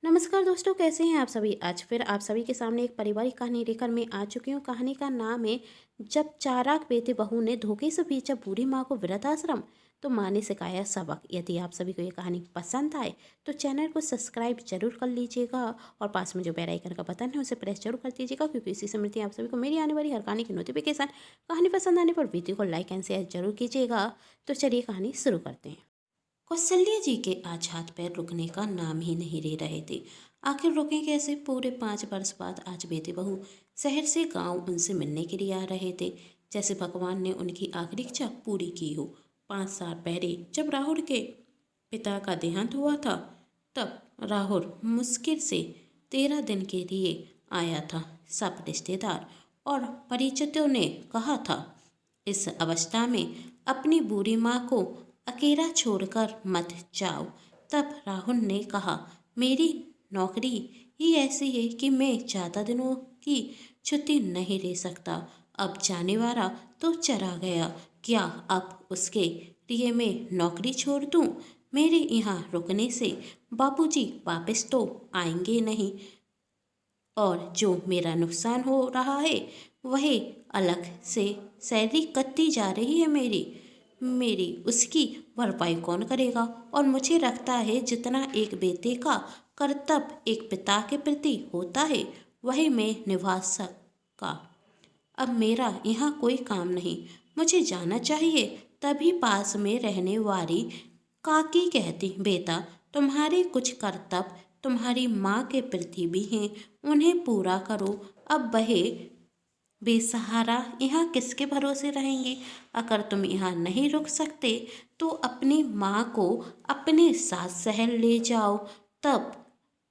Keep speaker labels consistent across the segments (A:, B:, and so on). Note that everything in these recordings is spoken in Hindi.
A: नमस्कार दोस्तों, कैसे हैं आप सभी। आज फिर आप सभी के सामने एक पारिवारिक कहानी लेकर मैं आ चुकी हूँ। कहानी का नाम है जब चाराक बेटे बहू ने धोखे से भेजा बूढ़ी माँ को वृद्धाश्रम तो माँ ने सिखाया सबक। यदि आप सभी को ये कहानी पसंद आए तो चैनल को सब्सक्राइब जरूर कर लीजिएगा और पास में जो बेल आइकन का बटन है उसे प्रेस जरूर कर दीजिएगा, क्योंकि इसी से मिलती है आप सभी को मेरी आने वाली हर कहानी की नोटिफिकेशन। कहानी पसंद आने पर वीडियो को लाइक एंड शेयर जरूर कीजिएगा। तो चलिए कहानी शुरू करते हैं। कौशल्या जी के आज हाथ पैर रुकने का नाम ही नहीं ले रहे थे। आखिर रुके कैसे। पूरे 5 वर्ष बाद आज बेटे बहू शहर से गांव उनसे मिलने के लिए आ रहे थे, जैसे भगवान ने उनकी आखिरी इच्छा पूरी की हो। 5 साल पहले जब राहुल के पिता का देहांत हुआ था, तब राहुल मुश्किल से 13 दिन के लिए आया था। सब रिश्तेदार और परिचितों ने कहा था, इस अवस्था में अपनी बूढ़ी माँ को अकेला छोड़कर मत जाओ। तब राहुल ने कहा, मेरी नौकरी ही ऐसी है कि मैं ज़्यादा दिनों की छुट्टी नहीं ले सकता। अब जाने वाला तो चला गया, क्या अब उसके लिए मैं नौकरी छोड़ दूं? मेरे यहाँ रुकने से बापूजी वापस तो आएंगे नहीं, और जो मेरा नुकसान हो रहा है वह अलग से सैलरी कटती जा रही है। मेरी मेरी उसकी भरपाई कौन करेगा? और मुझे लगता है जितना एक बेटे का कर्तव्य एक पिता के प्रति होता है वही मैं निभा सका। अब मेरा यहाँ कोई काम नहीं, मुझे जाना चाहिए। तभी पास में रहने वाली काकी कहती, बेटा तुम्हारे कुछ कर्तव्य तुम्हारी माँ के प्रति भी हैं, उन्हें पूरा करो। अब वह बेसहारा यहाँ किसके भरोसे रहेंगे? अगर तुम यहाँ नहीं रुक सकते तो अपनी माँ को अपने साथ शहर ले जाओ। तब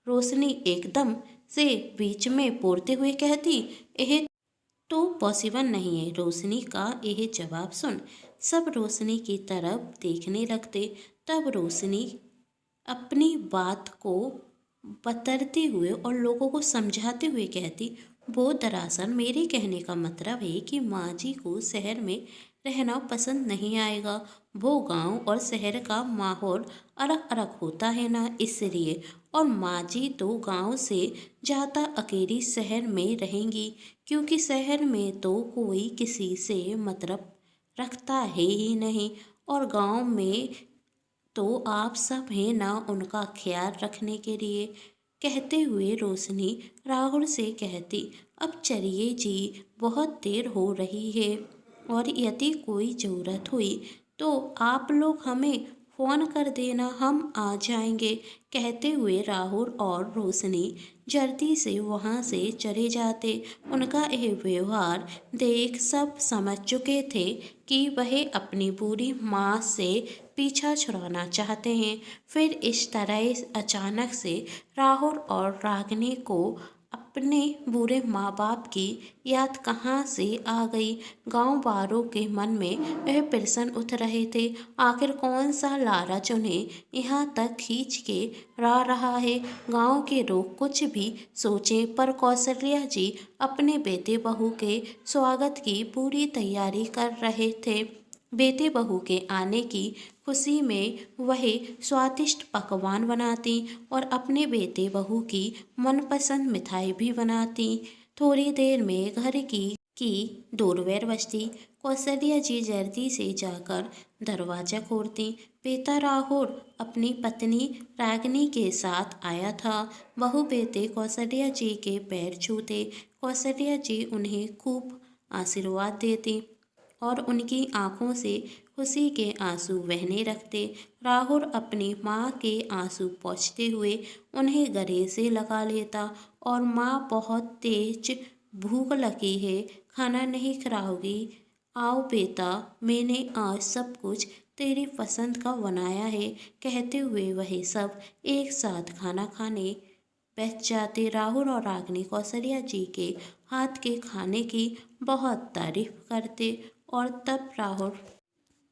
A: रोशनी एकदम से बीच में बोलते हुए कहती, यह तो पॉसिबल नहीं है। रोशनी का यह जवाब सुन सब रोशनी की तरफ देखने लगते। तब रोशनी अपनी बात को बतरते हुए और लोगों को समझाते हुए कहती, वो दरअसल मेरे कहने का मतलब है कि माँ जी को शहर में रहना पसंद नहीं आएगा। वो गांव और शहर का माहौल अलग अलग होता है ना, इसलिए। और माँ जी तो गांव से ज़्यादा अकेली शहर में रहेंगी, क्योंकि शहर में तो कोई किसी से मतलब रखता है ही नहीं, और गांव में तो आप सब हैं ना उनका ख्याल रखने के लिए। कहते हुए रोशनी राहुल से कहती, अब चलिए जी, बहुत देर हो रही है और यदि कोई ज़रूरत हुई तो आप लोग हमें फ़ोन कर देना, हम आ जाएंगे। कहते हुए राहुल और रोशनी जल्दी से वहाँ से चले जाते। उनका यह व्यवहार देख सब समझ चुके थे कि वह अपनी बूढ़ी माँ से पीछा छुड़ाना चाहते हैं। फिर इस तरह अचानक से राहुल और रागिनी को अपने बूढ़े माँ बाप की याद कहाँ से आ गई। गांव वालों के मन में वह प्रश्न उठ रहे थे, आखिर कौन सा लालच उन्हें यहाँ तक खींच के ला रहा है। गांव के लोग कुछ भी सोचें, पर कौशल्या जी अपने बेटे बहू के स्वागत की पूरी तैयारी कर रहे थे। बेटे बहू के आने की खुशी में वह स्वादिष्ट पकवान बनाती और अपने बेटे बहू की मनपसंद मिठाई भी बनाती। थोड़ी देर में घर की डोरबेल बजती। कौशल्या जी जल्दी से जाकर दरवाज़ा खोलती। बेटा राहुल अपनी पत्नी रागिनी के साथ आया था। बहू बेटे कौशल्या जी के पैर छूते। कौशल्या जी उन्हें खूब आशीर्वाद देती और उनकी आंखों से खुशी के आंसू बहने लगते। राहुल अपनी माँ के आंसू पोंछते हुए उन्हें गले से लगा लेता और माँ बहुत तेज भूख लगी है, खाना नहीं खिलाओगी? आओ बेटा, मैंने आज सब कुछ तेरी पसंद का बनाया है। कहते हुए वही सब एक साथ खाना खाने बैठ जाते। राहुल और रागिनी कौशल्या जी के हाथ के खाने की बहुत तारीफ करते और तब राहुल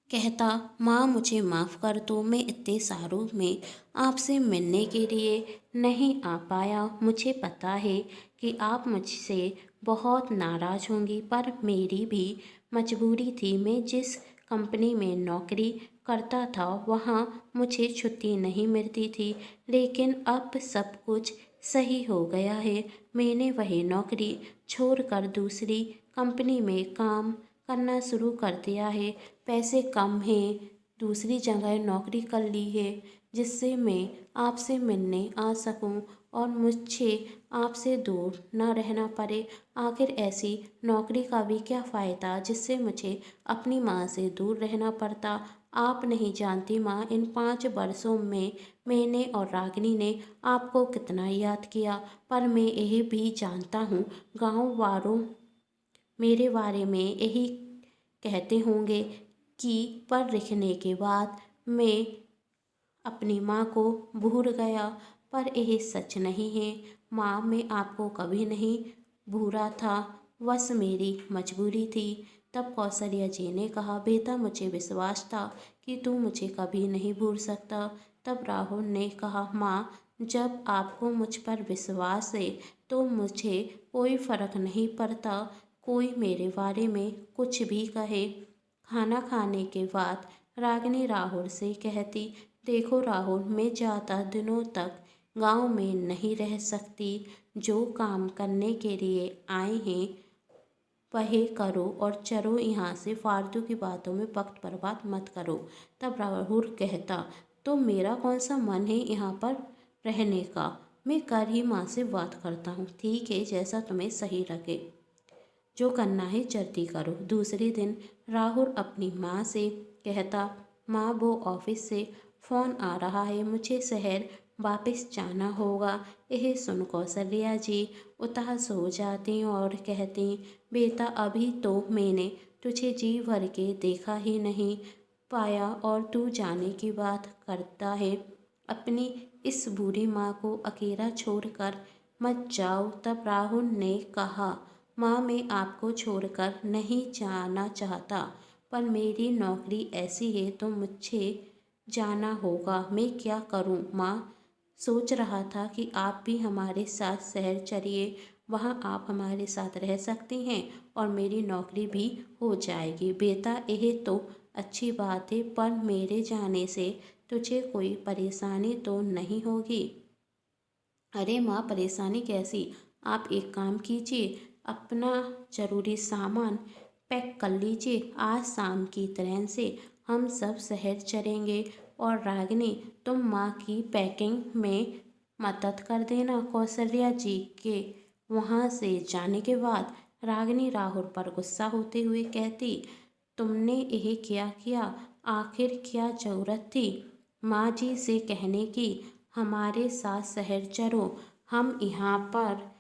A: कहता, माँ मुझे माफ़ कर दो, मैं इतने सालों में आपसे मिलने के लिए नहीं आ पाया। मुझे पता है कि आप मुझसे बहुत नाराज़ होंगी, पर मेरी भी मजबूरी थी। मैं जिस कंपनी में नौकरी करता था वहाँ मुझे छुट्टी नहीं मिलती थी, लेकिन अब सब कुछ सही हो गया है। मैंने वही नौकरी छोड़कर दूसरी कंपनी में काम करना शुरू कर दिया है। पैसे कम हैं, दूसरी जगह नौकरी कर ली है, जिससे मैं आपसे मिलने आ सकूं और मुझे आपसे दूर न रहना पड़े। आखिर ऐसी नौकरी का भी क्या फ़ायदा जिससे मुझे अपनी माँ से दूर रहना पड़ता। आप नहीं जानती माँ, इन 5 वर्षों में मैंने और रागिनी ने आपको कितना याद किया। पर मैं यही भी जानता हूँ, गांव वालों मेरे बारे में यही कहते होंगे कि पढ़ लिखने के बाद मैं अपनी माँ को भूल गया, पर यह सच नहीं है। माँ, मैं आपको कभी नहीं भूला था, बस मेरी मजबूरी थी। तब कौशल्या जी ने कहा, बेटा मुझे विश्वास था कि तू मुझे कभी नहीं भूल सकता। तब राहुल ने कहा, माँ, जब आपको मुझ पर विश्वास है तो मुझे कोई फर्क नहीं पड़ता कोई मेरे बारे में कुछ भी कहे। खाना खाने के बाद रागिनी राहुल से कहती, देखो राहुल, मैं ज़्यादा दिनों तक गांव में नहीं रह सकती। जो काम करने के लिए आए हैं वही करो और चलो यहाँ से, फालतू की बातों में वक्त बर्बाद मत करो। तब राहुल कहता, तो मेरा कौन सा मन है यहाँ पर रहने का, मैं कल ही माँ से बात करता हूँ। ठीक है, जैसा तुम्हें सही लगे, जो करना है जल्दी करो। दूसरे दिन राहुल अपनी माँ से कहता, माँ, वो ऑफिस से फ़ोन आ रहा है, मुझे शहर वापस जाना होगा। यह सुन कौशल्या जी उदास हो जाती और कहती, बेटा, अभी तो मैंने तुझे जी भर के देखा ही नहीं पाया और तू जाने की बात करता है। अपनी इस बूढ़ी माँ को अकेला छोड़कर मत जाओ। तब राहुल ने कहा, माँ, मैं आपको छोड़कर नहीं जाना चाहता, पर मेरी नौकरी ऐसी है तो मुझे जाना होगा। मैं क्या करूँ माँ? सोच रहा था कि आप भी हमारे साथ शहर चलिए, वहाँ आप हमारे साथ रह सकती हैं और मेरी नौकरी भी हो जाएगी। बेटा, यह तो अच्छी बात है, पर मेरे जाने से तुझे कोई परेशानी तो नहीं होगी? अरे माँ, परेशानी कैसी? आप एक काम कीजिए, अपना ज़रूरी सामान पैक कर लीजिए। आज शाम की ट्रेन से हम सब शहर चलेंगे और रागिनी, तुम माँ की पैकिंग में मदद कर देना। कौशल्या जी के वहाँ से जाने के बाद रागिनी राहुल पर गुस्सा होते हुए कहती, तुमने यह क्या किया? आखिर क्या ज़रूरत थी माँ जी से कहने की हमारे साथ शहर चलो? हम यहाँ पर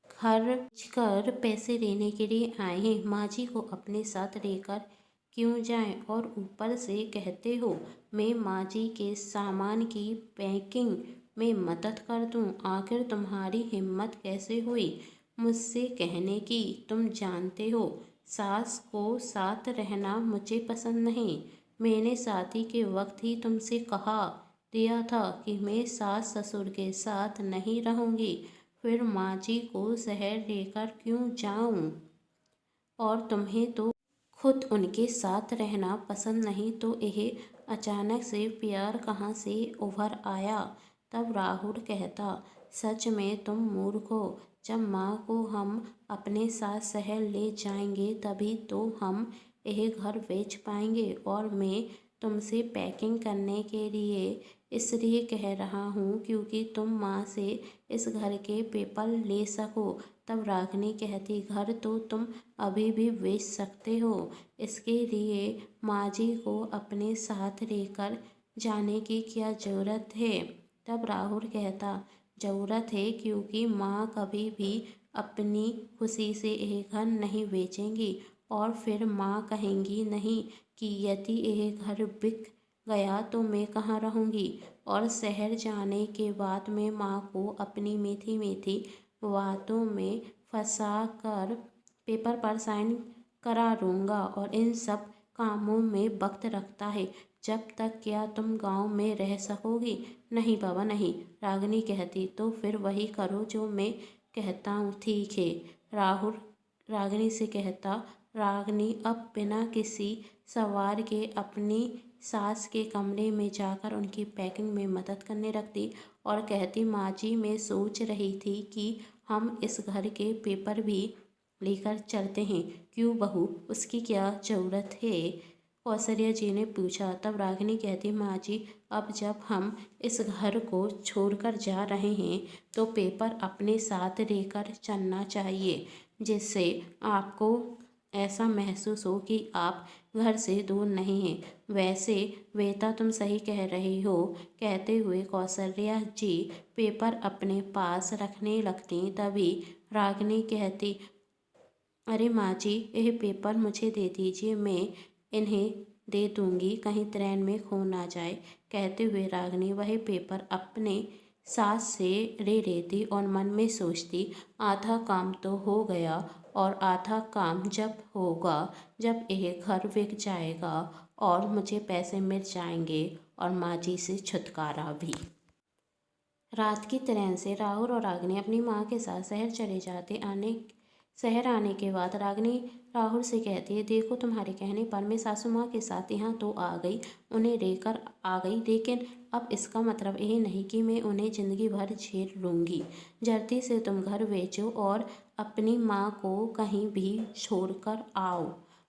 A: खर्च कर पैसे लेने के लिए आए हैं, माँ जी को अपने साथ लेकर क्यों जाएं? और ऊपर से कहते हो मैं माँ जी के सामान की पैकिंग में मदद कर दूं। आखिर तुम्हारी हिम्मत कैसे हुई मुझसे कहने की? तुम जानते हो सास को साथ रहना मुझे पसंद नहीं। मैंने शादी के वक्त ही तुमसे कहा दिया था कि मैं सास ससुर के साथ नहीं रहूंगी, फिर माँ जी को शहर लेकर क्यों जाऊं? और तुम्हें तो खुद उनके साथ रहना पसंद नहीं, तो यह अचानक से प्यार कहाँ से उभर आया? तब राहुल कहता, सच में तुम मूर्ख हो। जब माँ को हम अपने साथ शहर ले जाएंगे तभी तो हम यह घर बेच पाएंगे। और मैं तुमसे पैकिंग करने के लिए इसलिए कह रहा हूँ क्योंकि तुम माँ से इस घर के पेपर ले सको। तब रागिनी कहती, घर तो तुम अभी भी बेच सकते हो, इसके लिए माँ जी को अपने साथ लेकर जाने की क्या ज़रूरत है? तब राहुल कहता, ज़रूरत है क्योंकि माँ कभी भी अपनी खुशी से यह घर नहीं बेचेंगी और फिर माँ कहेंगी नहीं कि यदि यह घर बिक गया तो मैं कहाँ रहूँगी। और शहर जाने के बाद मैं माँ को अपनी मीठी मीठी बातों में फंसा कर पेपर पर साइन करा लूँगा और इन सब कामों में वक्त लगता है। जब तक क्या तुम गांव में रह सकोगी? नहीं बाबा नहीं, रागिनी कहती, तो फिर वही करो जो मैं कहता हूँ। ठीक है, राहुल रागिनी से कहता। रागिनी अब बिना किसी सवाल के अपनी सास के कमरे में जाकर उनकी पैकिंग में मदद करने लगती और कहती, माँ जी मैं सोच रही थी कि हम इस घर के पेपर भी लेकर चलते हैं। क्यों बहू, उसकी क्या ज़रूरत है? कौशल्या जी ने पूछा। तब रागिनी कहती, माँ जी अब जब हम इस घर को छोड़कर जा रहे हैं तो पेपर अपने साथ लेकर चलना चाहिए, जिससे आपको ऐसा महसूस हो कि आप घर से दूर नहीं हैं। वैसे बेटा तुम सही कह रही हो, कहते हुए कौशल्या जी पेपर अपने पास रखने लगती। तभी रागिनी कहती, अरे माँ जी यह पेपर मुझे दे दीजिए, मैं इन्हें दे दूँगी, कहीं ट्रेन में खो ना जाए। कहते हुए रागिनी वह पेपर अपने सास से ले लेती और मन में सोचती, आधा काम तो हो गया और आधा काम जब होगा जब यह घर बिक जाएगा और मुझे पैसे मिल जाएंगे और माँ जी से छुटकारा भी। रात की ट्रेन से राहुल और रागिनी अपनी माँ के साथ शहर आने के बाद रागिनी राहुल से कहती है, देखो तुम्हारे कहने पर मैं सासू माँ के साथ यहाँ तो आ गई, उन्हें लेकर आ गई, लेकिन अब इसका मतलब यह नहीं कि मैं उन्हें ज़िंदगी भर झेल लूँगी। जल्दी से तुम घर बेचो और अपनी माँ को कहीं भी छोड़कर आओ।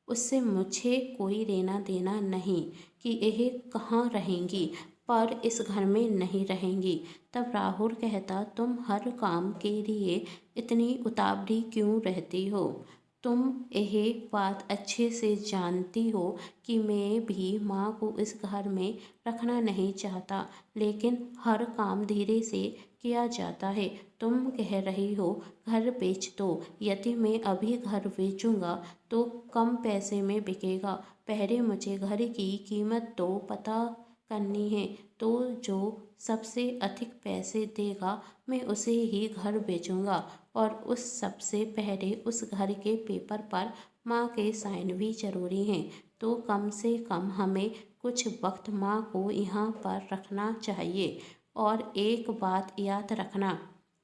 A: उससे मुझे कोई लेना देना नहीं कि यह कहाँ रहेंगी, पर इस घर में नहीं रहेंगी। तब राहुल कहता, तुम हर काम के लिए इतनी उतावली क्यों रहती हो? तुम यह बात अच्छे से जानती हो कि मैं भी माँ को इस घर में रखना नहीं चाहता, लेकिन हर काम धीरे से किया जाता है। तुम कह रही हो घर बेच दो, यदि मैं अभी घर बेचूंगा तो कम पैसे में बिकेगा। पहले मुझे घर की कीमत तो पता करनी है, तो जो सबसे अधिक पैसे देगा मैं उसे ही घर बेचूंगा, और उस सबसे पहले उस घर के पेपर पर माँ के साइन भी जरूरी हैं। तो कम से कम हमें कुछ वक्त माँ को यहाँ पर रखना चाहिए। और एक बात याद रखना,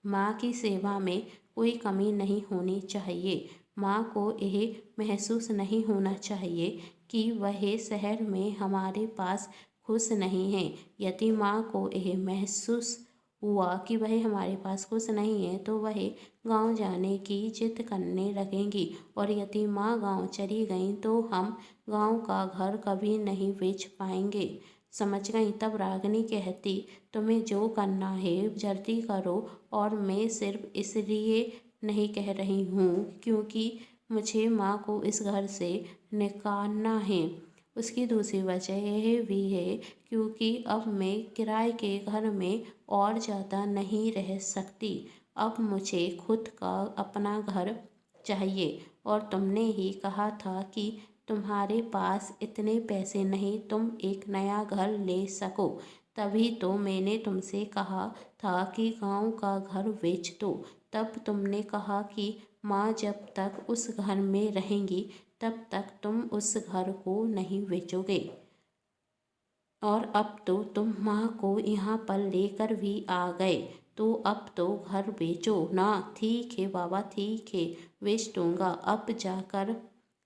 A: माँ की सेवा में कोई कमी नहीं होनी चाहिए। माँ को यह महसूस नहीं होना चाहिए कि वह शहर में हमारे पास खुश नहीं है। यदि माँ को यह महसूस हुआ कि वह हमारे पास खुश नहीं है तो वह गांव जाने की जिद करने लगेंगी, और यदि माँ गांव चली गई तो हम गांव का घर कभी नहीं बेच पाएंगे। समझ गई? तब रागिनी कहती, तुम्हें जो करना है जल्दी करो, और मैं सिर्फ इसलिए नहीं कह रही हूँ क्योंकि मुझे माँ को इस घर से निकालना है। उसकी दूसरी वजह यह भी है क्योंकि अब मैं किराए के घर में और ज़्यादा नहीं रह सकती। अब मुझे खुद का अपना घर चाहिए, और तुमने ही कहा था कि तुम्हारे पास इतने पैसे नहीं तुम एक नया घर ले सको। तभी तो मैंने तुमसे कहा था कि गांव का घर बेच दो। तब तुमने कहा कि माँ जब तक उस घर में रहेंगी तब तक तुम उस घर को नहीं बेचोगे, और अब तो तुम माँ को यहाँ पर लेकर भी आ गए, तो अब तो घर बेचो ना। ठीक है बाबा, ठीक है, बेच दूँगा। अब जाकर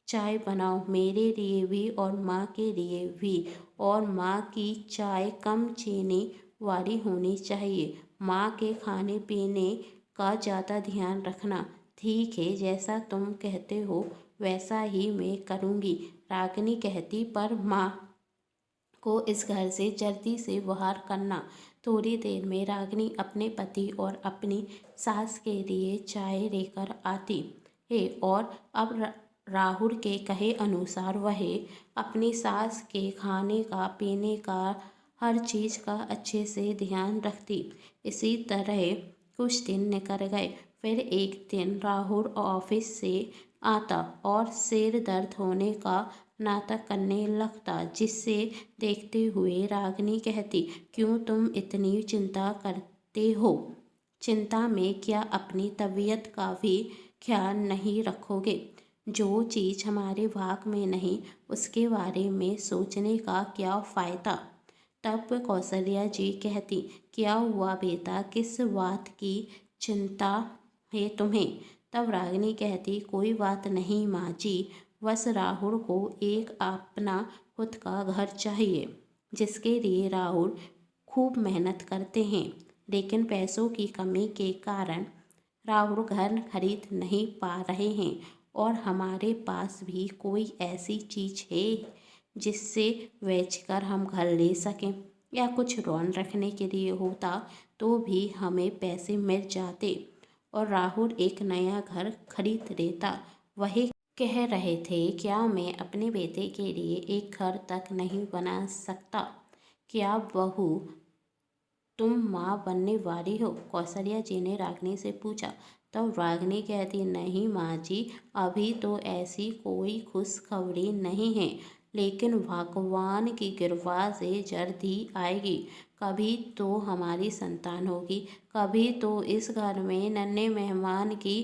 A: चाय बनाओ, मेरे लिए भी और माँ के लिए भी, और माँ की चाय कम चीनी वाली होनी चाहिए। माँ के खाने पीने का ज़्यादा ध्यान रखना। ठीक है, जैसा तुम कहते हो वैसा ही मैं करूँगी। रागिनी कहती, पर माँ को इस घर से जल्दी से बाहर करना। थोड़ी देर में रागिनी अपने पति और अपनी सास के लिए चाय लेकर आती है, और अब राहुल के कहे अनुसार वह अपनी सास के खाने का पीने का हर चीज़ का अच्छे से ध्यान रखती। इसी तरह कुछ दिन निकल गए। फिर एक दिन राहुल ऑफिस से आता और सिर दर्द होने का नाटक करने लगता, जिससे देखते हुए रागिनी कहती, क्यों तुम इतनी चिंता करते हो? चिंता में क्या अपनी तबीयत का भी ख्याल नहीं रखोगे? जो चीज़ हमारे भाग में नहीं उसके बारे में सोचने का क्या फ़ायदा? तब कौशल्या जी कहती, क्या हुआ बेटा, किस बात की चिंता है तुम्हें? तब रागिनी कहती, कोई बात नहीं माँ जी, बस राहुल को एक अपना खुद का घर चाहिए, जिसके लिए राहुल खूब मेहनत करते हैं। लेकिन पैसों की कमी के कारण राहुल घर खरीद नहीं पा रहे हैं और हमारे पास भी कोई ऐसी चीज़ है जिससे बेचकर हम घर ले सकें, या कुछ रौन रखने के लिए होता तो भी हमें पैसे मिल जाते और राहुल एक नया घर खरीद लेता। वही कह रहे थे, क्या मैं अपने बेटे के लिए एक घर तक नहीं बना सकता? क्या बहू तुम माँ बनने वाली हो? कौशल्या जी ने रागिनी से पूछा। तब रागिनी कहती, नहीं माँ जी, अभी तो ऐसी कोई खुशखबरी नहीं है, लेकिन भगवान की कृपा से जल्द ही आएगी। कभी तो हमारी संतान होगी, कभी तो इस घर में नन्हे मेहमान की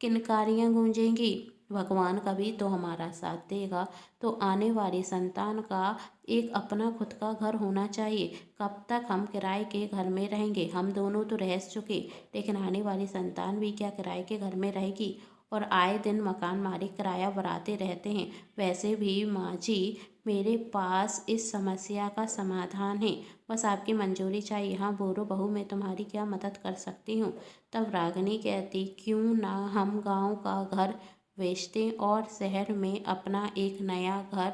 A: किनकारियाँ गूंजेंगी। भगवान कभी तो हमारा साथ देगा। तो आने वाली संतान का एक अपना खुद का घर होना चाहिए। कब तक हम किराए के घर में रहेंगे? हम दोनों तो रह चुके, लेकिन आने वाली संतान भी क्या किराए के घर में रहेगी? और आए दिन मकान मालिक किराया बढ़ाते रहते हैं। वैसे भी माँ जी, मेरे पास इस समस्या का समाधान है, बस आपकी मंजूरी चाहिए। हाँ बोलो बहू, मैं तुम्हारी क्या मदद कर सकती हूँ? तब रागिनी कहती, क्यों ना हम गांव का घर बेचते और शहर में अपना एक नया घर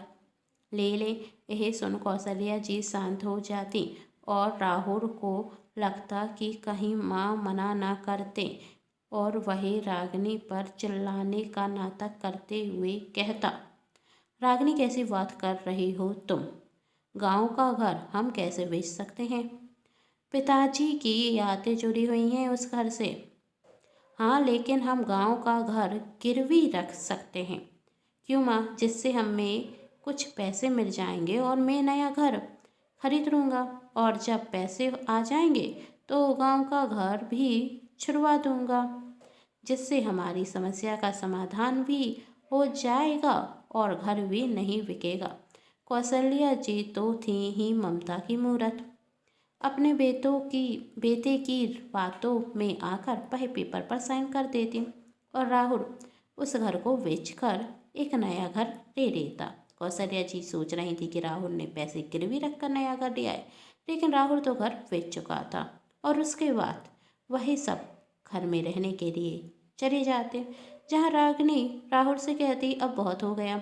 A: ले लें। यह सुन कौशल्या जी शांत हो जाती और राहुल को लगता कि कहीं माँ मना ना करते और वही रागिनी पर चिल्लाने का नाटक करते हुए कहता, रागिनी कैसी बात कर रही हो तुम? गांव का घर हम कैसे बेच सकते हैं? पिताजी की यादें जुड़ी हुई हैं उस घर से। हाँ, लेकिन हम गांव का घर गिरवी रख सकते हैं। क्यों माँ? जिससे हमें कुछ पैसे मिल जाएंगे और मैं नया घर खरीद लूँगा, और जब पैसे आ जाएंगे तो गांव का घर भी छुड़वा दूँगा, जिससे हमारी समस्या का समाधान भी हो जाएगा और घर भी नहीं बिकेगा। कौशल्या जी तो थी ही ममता की मूरत। अपने बेटे की बातों में आकर वह पेपर पर साइन कर देती और राहुल उस घर को बेचकर एक नया घर ले लेता। कौशल्या जी सोच रही थी कि राहुल ने पैसे गिरवी रखकर नया घर लिया है, लेकिन राहुल तो घर बेच चुका था और उसके बाद वही सब घर में रहने के लिए चले जाते। जहाँ रागिनी राहुल से कहती, अब बहुत हो गया,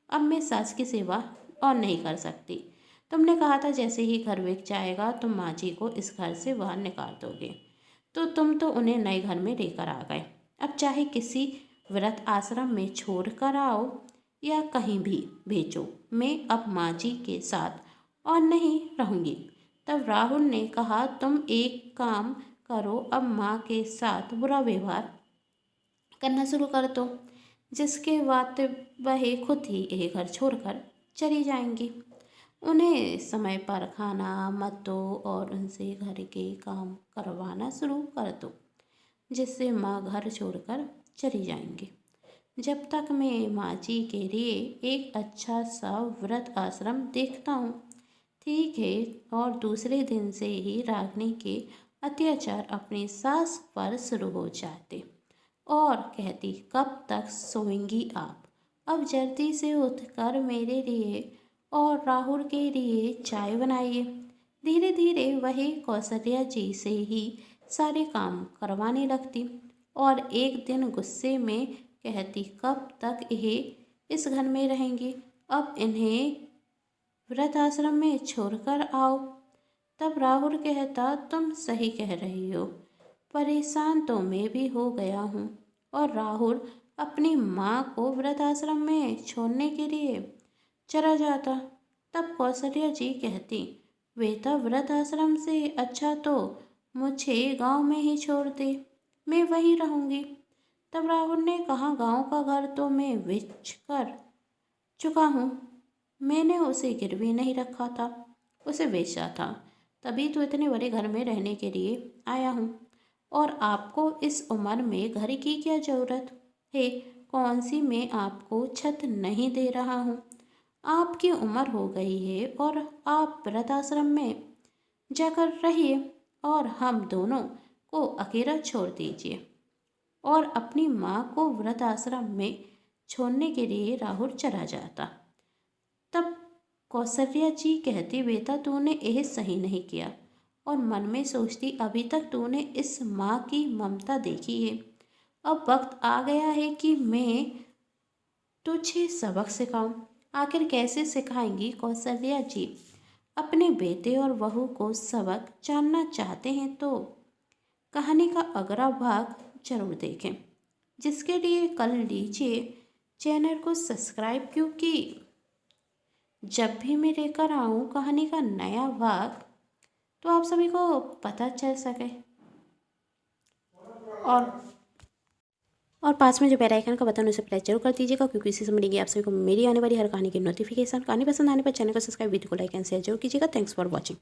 A: अब मैं सास की सेवा और नहीं कर सकती। तुमने कहा था जैसे ही घर बिक जाएगा तुम माँ जी को इस घर से बाहर निकाल दोगे, तो तुम तो उन्हें नए घर में लेकर आ गए। अब चाहे किसी व्रत आश्रम में छोड़ कर आओ या कहीं भी भेजो, मैं अब माँ जी के साथ और नहीं रहूँगी। तब राहुल ने कहा, तुम एक काम करो, अब माँ के साथ बुरा व्यवहार करना शुरू कर दो, जिसके बाद वह खुद ही यह घर छोड़कर चली जाएंगी। उन्हें समय पर खाना मत दो और उनसे घर के काम करवाना शुरू कर दो, जिससे माँ घर छोड़कर चली जाएंगी। जब तक मैं माँ जी के लिए एक अच्छा सा व्रत आश्रम देखता हूँ। ठीक है। और दूसरे दिन से ही रागिनी के अत्याचार अपनी सास पर शुरू हो जाते और कहती, कब तक सोएंगी आप? अब जल्दी से उठकर मेरे लिए और राहुल के लिए चाय बनाइए। धीरे धीरे वही कौशल्या जी से ही सारे काम करवाने लगती और एक दिन गुस्से में कहती, कब तक यह इस घर में रहेंगी? अब इन्हें व्रत आश्रम में छोड़कर आओ। तब राहुल कहता, तुम सही कह रही हो, परेशान तो मैं भी हो गया हूँ। और राहुल अपनी माँ को वृद्ध आश्रम में छोड़ने के लिए चला जाता। तब कौशल्या जी कहती, बेटा वृद्ध आश्रम से अच्छा तो मुझे गांव में ही छोड़ दे, मैं वहीं रहूँगी। तब राहुल ने कहा, गांव का घर तो मैं बेच कर चुका हूँ, मैंने उसे गिरवी नहीं रखा था, उसे बेचा था, तभी तो इतने बड़े घर में रहने के लिए आया हूँ। और आपको इस उम्र में घर की क्या ज़रूरत है? कौन सी मैं आपको छत नहीं दे रहा हूँ? आपकी उम्र हो गई है और आप वृद्धाश्रम में जाकर रहिए और हम दोनों को अकेला छोड़ दीजिए और अपनी माँ को वृद्धाश्रम में छोड़ने के लिए राहुल चला जाता। तब कौशल्या जी कहती, बेटा तूने यह सही नहीं किया। और मन में सोचती, अभी तक तूने इस माँ की ममता देखी है, अब वक्त आ गया है कि मैं तुझे सबक सिखाऊं। आखिर कैसे सिखाएंगी कौशल्या जी अपने बेटे और बहू को सबक? जानना चाहते हैं तो कहानी का अगला भाग जरूर देखें, जिसके लिए कर लीजिए चैनल को सब्सक्राइब, क्योंकि जब भी मैं लेकर आऊँ कहानी का नया भाग तो आप सभी को पता चल सके। और और पास में जो बेल आइकन का बटन उसे प्रेस जरूर कर दीजिएगा, क्योंकि इसी से मिलेगी आप सभी को मेरी आने वाली हर कहानी की नोटिफिकेशन। कहानी पसंद आने पर चैनल को सब्सक्राइब, वीडियो को लाइक एंड शेयर जरूर कीजिएगा। Thanks for watching.